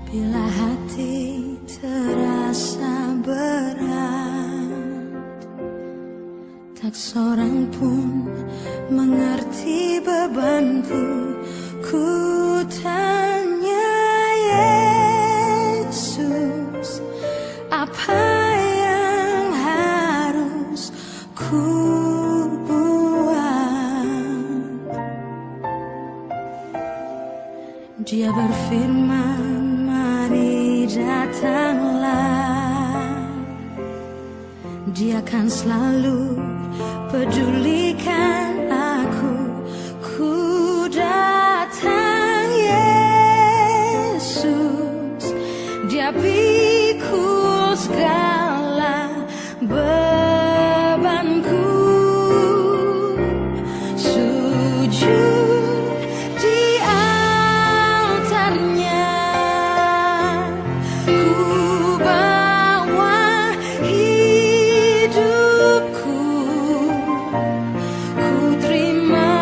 Bila hati terasa berat, tak seorang pun mengerti bebanku. Ku tanya Yesus, apa yang harus ku buat? Dia berfirman, mari datanglah. Dia akan selalu pedulikan aku. Ku datang Yesus, Dia pikul segala bebanku. Sujud di altarnya, ku bawa hidupku. Ku terima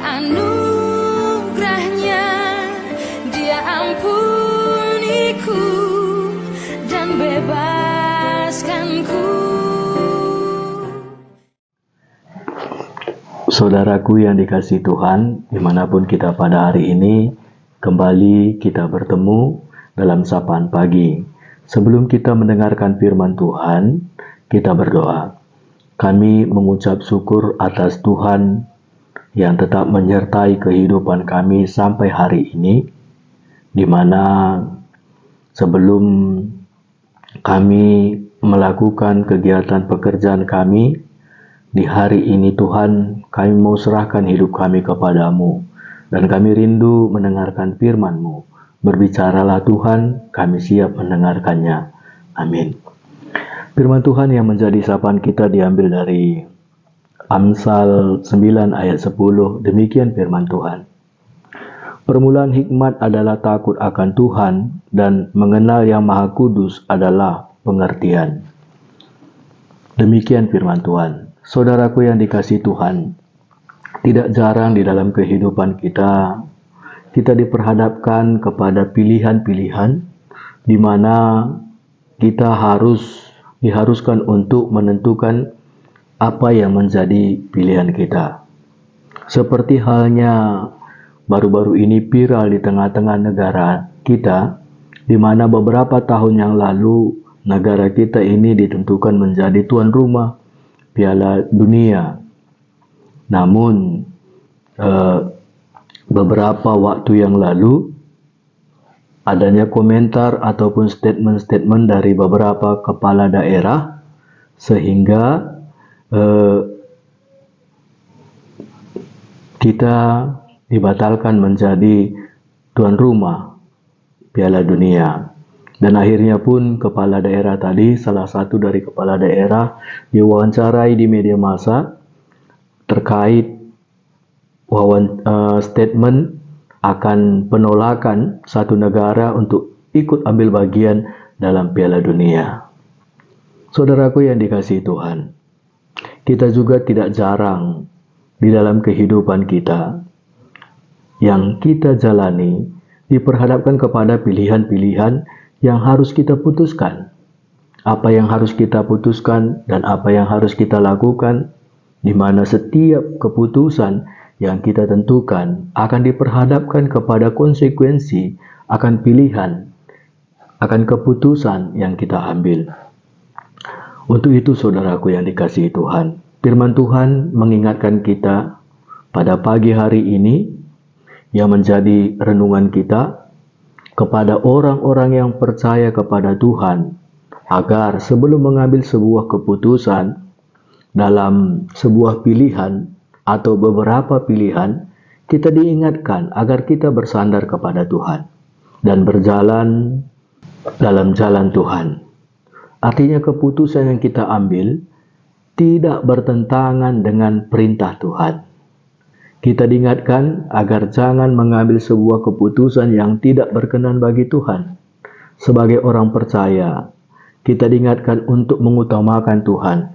anugerahnya, Dia ampuniku dan bebaskanku. Saudaraku yang dikasihi Tuhan, dimanapun kita pada hari ini, kembali kita bertemu dalam sapaan pagi. Sebelum kita mendengarkan firman Tuhan, kita berdoa. Kami mengucap syukur atas Tuhan yang tetap menyertai kehidupan kami sampai hari ini, di mana sebelum kami melakukan kegiatan pekerjaan kami, di hari ini Tuhan, kami mau serahkan hidup kami kepadamu, dan kami rindu mendengarkan firman-Mu. Berbicaralah Tuhan, kami siap mendengarkannya. Amin. Firman Tuhan yang menjadi sapaan kita diambil dari Amsal 9 ayat 10. Demikian firman Tuhan. Permulaan hikmat adalah takut akan Tuhan, dan mengenal yang Maha Kudus adalah pengertian. Demikian firman Tuhan. Saudaraku yang dikasihi Tuhan, tidak jarang di dalam kehidupan kita diperhadapkan kepada pilihan-pilihan di mana kita diharuskan untuk menentukan apa yang menjadi pilihan kita. Seperti halnya baru-baru ini viral di tengah-tengah negara kita, di mana beberapa tahun yang lalu negara kita ini ditentukan menjadi tuan rumah Piala Dunia. Namun beberapa waktu yang lalu adanya komentar ataupun statement-statement dari beberapa kepala daerah sehingga kita dibatalkan menjadi tuan rumah Piala Dunia. Dan akhirnya pun kepala daerah tadi, salah satu dari kepala daerah, diwawancarai di media massa terkait statement akan penolakan satu negara untuk ikut ambil bagian dalam Piala Dunia. Saudaraku yang dikasihi Tuhan, kita juga tidak jarang di dalam kehidupan kita yang kita jalani diperhadapkan kepada pilihan-pilihan yang harus kita putuskan. Apa yang harus kita putuskan dan apa yang harus kita lakukan, di mana setiap keputusan yang kita tentukan akan diperhadapkan kepada konsekuensi akan pilihan, akan keputusan yang kita ambil. Untuk itu saudaraku yang dikasihi Tuhan, firman Tuhan mengingatkan kita pada pagi hari ini yang menjadi renungan kita kepada orang-orang yang percaya kepada Tuhan, agar sebelum mengambil sebuah keputusan dalam sebuah pilihan atau beberapa pilihan, kita diingatkan agar kita bersandar kepada Tuhan dan berjalan dalam jalan Tuhan. Artinya keputusan yang kita ambil tidak bertentangan dengan perintah Tuhan. Kita diingatkan agar jangan mengambil sebuah keputusan yang tidak berkenan bagi Tuhan. Sebagai orang percaya, kita diingatkan untuk mengutamakan Tuhan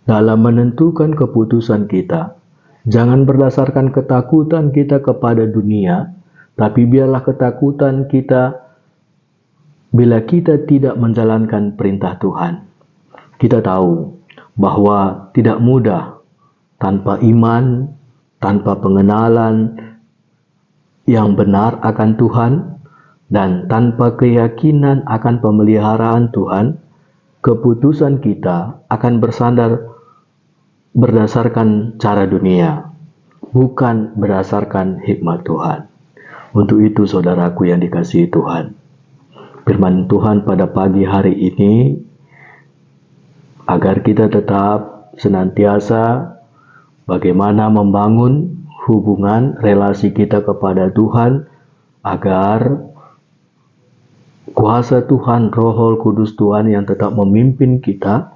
dalam menentukan keputusan kita. Jangan berdasarkan ketakutan kita kepada dunia, Tapi biarlah ketakutan kita bila kita tidak menjalankan perintah Tuhan. Kita tahu bahwa tidak mudah tanpa iman, tanpa pengenalan yang benar akan Tuhan, dan tanpa keyakinan akan pemeliharaan Tuhan, keputusan kita akan bersandar berdasarkan cara dunia, bukan berdasarkan hikmat Tuhan. Untuk itu saudaraku yang dikasihi Tuhan, firman Tuhan pada pagi hari ini, agar kita tetap senantiasa bagaimana membangun hubungan relasi kita kepada Tuhan, agar kuasa Tuhan, Roh Kudus Tuhan yang tetap memimpin kita,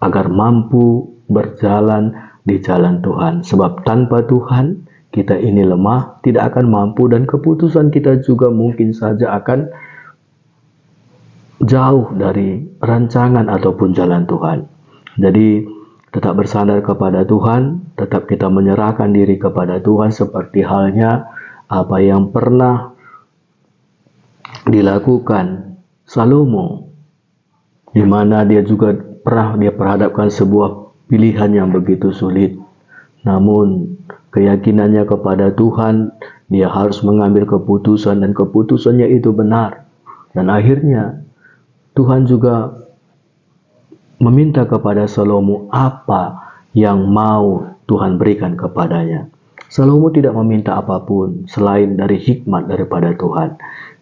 agar mampu berjalan di jalan Tuhan. Sebab tanpa Tuhan kita ini lemah, tidak akan mampu, dan keputusan kita juga mungkin saja akan jauh dari rancangan ataupun jalan Tuhan. Jadi tetap bersandar kepada Tuhan, tetap kita menyerahkan diri kepada Tuhan, seperti halnya apa yang pernah dilakukan Salomo, di mana dia juga pernah perhadapkan sebuah pilihan yang begitu sulit. Namun keyakinannya kepada Tuhan, dia harus mengambil keputusan, dan keputusannya itu benar. Dan akhirnya Tuhan juga meminta kepada Salomo apa yang mau Tuhan berikan kepadanya. Salomo tidak meminta apapun selain dari hikmat daripada Tuhan,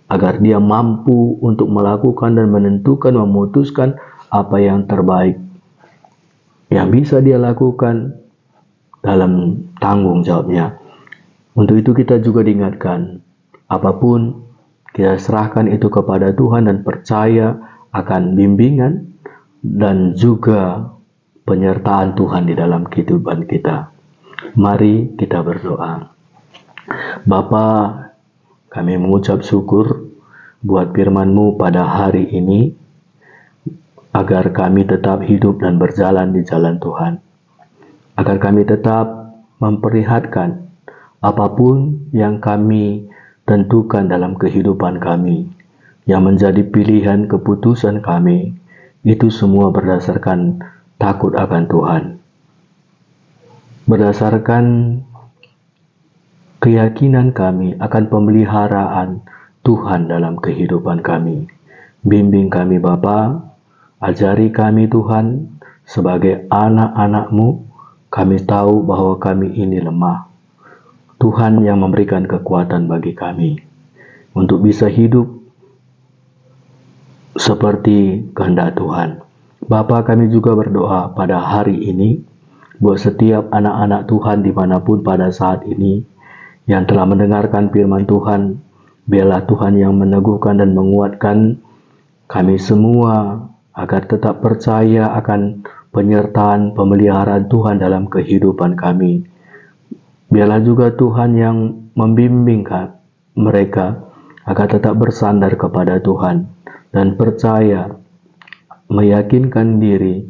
agar dia mampu untuk melakukan dan menentukan, memutuskan apa yang terbaik yang bisa dia lakukan dalam tanggung jawabnya. Untuk itu kita juga diingatkan, apapun kita serahkan itu kepada Tuhan dan percaya akan bimbingan dan juga penyertaan Tuhan di dalam kehidupan kita. Mari kita berdoa. Bapa, kami mengucap syukur buat firman-Mu pada hari ini, agar kami tetap hidup dan berjalan di jalan Tuhan. Agar kami tetap memperlihatkan apapun yang kami tentukan dalam kehidupan kami, yang menjadi pilihan keputusan kami, itu semua berdasarkan takut akan Tuhan. Berdasarkan keyakinan kami akan pemeliharaan Tuhan dalam kehidupan kami. Bimbing kami Bapa, ajari kami Tuhan, sebagai anak-anak-Mu, kami tahu bahwa kami ini lemah. Tuhan yang memberikan kekuatan bagi kami untuk bisa hidup seperti kehendak Tuhan. Bapa, kami juga berdoa pada hari ini buat setiap anak-anak Tuhan dimanapun pada saat ini yang telah mendengarkan firman Tuhan. Biarlah Tuhan yang meneguhkan dan menguatkan kami semua, agar tetap percaya akan penyertaan pemeliharaan Tuhan dalam kehidupan kami. Biarlah juga Tuhan yang membimbing mereka agar tetap bersandar kepada Tuhan dan percaya, meyakinkan diri,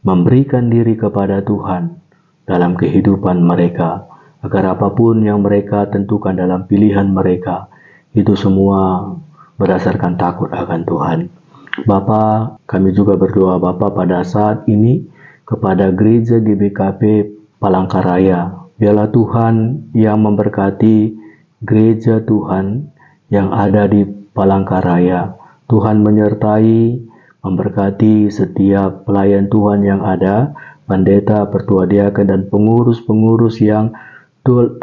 memberikan diri kepada Tuhan dalam kehidupan mereka, agar apapun yang mereka tentukan dalam pilihan mereka, itu semua berdasarkan takut akan Tuhan. Bapa, kami juga berdoa Bapa pada saat ini kepada gereja GBKP Palangkaraya. Biarlah Tuhan yang memberkati gereja Tuhan yang ada di Palangkaraya. Tuhan menyertai, memberkati setiap pelayan Tuhan yang ada, pendeta, pertua diaken, dan pengurus-pengurus yang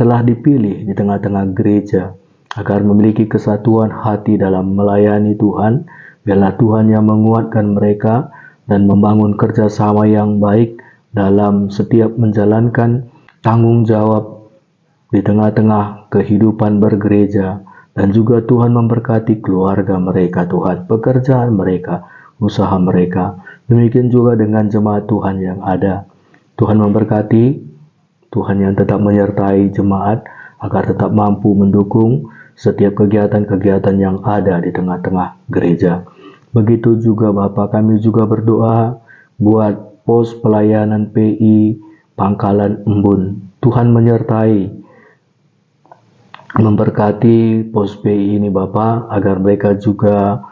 telah dipilih di tengah-tengah gereja, agar memiliki kesatuan hati dalam melayani Tuhan. Biarlah Tuhan yang menguatkan mereka dan membangun kerjasama yang baik dalam setiap menjalankan tanggung jawab di tengah-tengah kehidupan bergereja. Dan juga Tuhan memberkati keluarga mereka Tuhan, pekerjaan mereka, usaha mereka. Demikian juga dengan jemaat Tuhan yang ada. Tuhan memberkati, Tuhan yang tetap menyertai jemaat agar tetap mampu mendukung setiap kegiatan-kegiatan yang ada di tengah-tengah gereja. Begitu juga Bapa, kami juga berdoa buat pos pelayanan PI Pangkalan Embun. Tuhan menyertai memberkati pos PI ini Bapa, agar mereka juga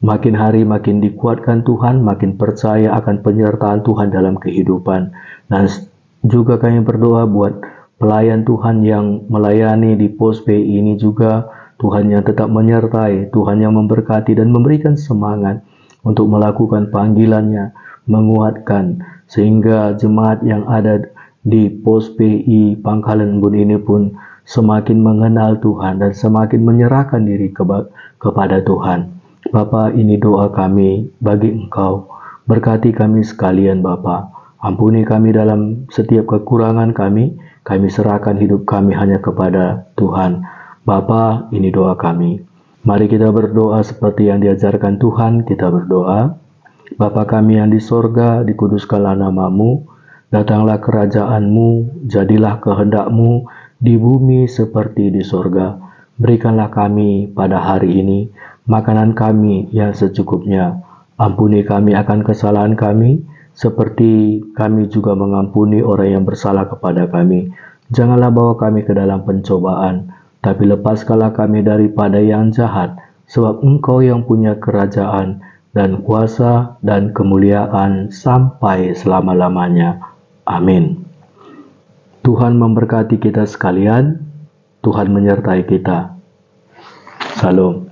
makin hari makin dikuatkan Tuhan, makin percaya akan penyertaan Tuhan dalam kehidupan. Dan juga kami berdoa buat pelayan Tuhan yang melayani di pos PI ini juga, Tuhan yang tetap menyertai, Tuhan yang memberkati dan memberikan semangat untuk melakukan panggilannya, menguatkan, sehingga jemaat yang ada di pos PI Pangkalan Bun ini pun semakin mengenal Tuhan dan semakin menyerahkan diri kepada Tuhan. Bapa, ini doa kami bagi Engkau. Berkati kami sekalian Bapa. Ampuni kami dalam setiap kekurangan kami. Kami serahkan hidup kami hanya kepada Tuhan. Bapa, ini doa kami. Mari kita berdoa seperti yang diajarkan Tuhan. Kita berdoa. Bapa kami yang di sorga, dikuduskanlah namamu. Datanglah kerajaan-Mu, jadilah kehendak-Mu di bumi seperti di sorga. Berikanlah kami pada hari ini makanan kami yang secukupnya. Ampuni kami akan kesalahan kami, seperti kami juga mengampuni orang yang bersalah kepada kami. Janganlah bawa kami ke dalam pencobaan, tapi lepaskanlah kami daripada yang jahat, sebab Engkau yang punya kerajaan dan kuasa dan kemuliaan sampai selama-lamanya. Amin. Tuhan memberkati kita sekalian. Tuhan menyertai kita. Salam.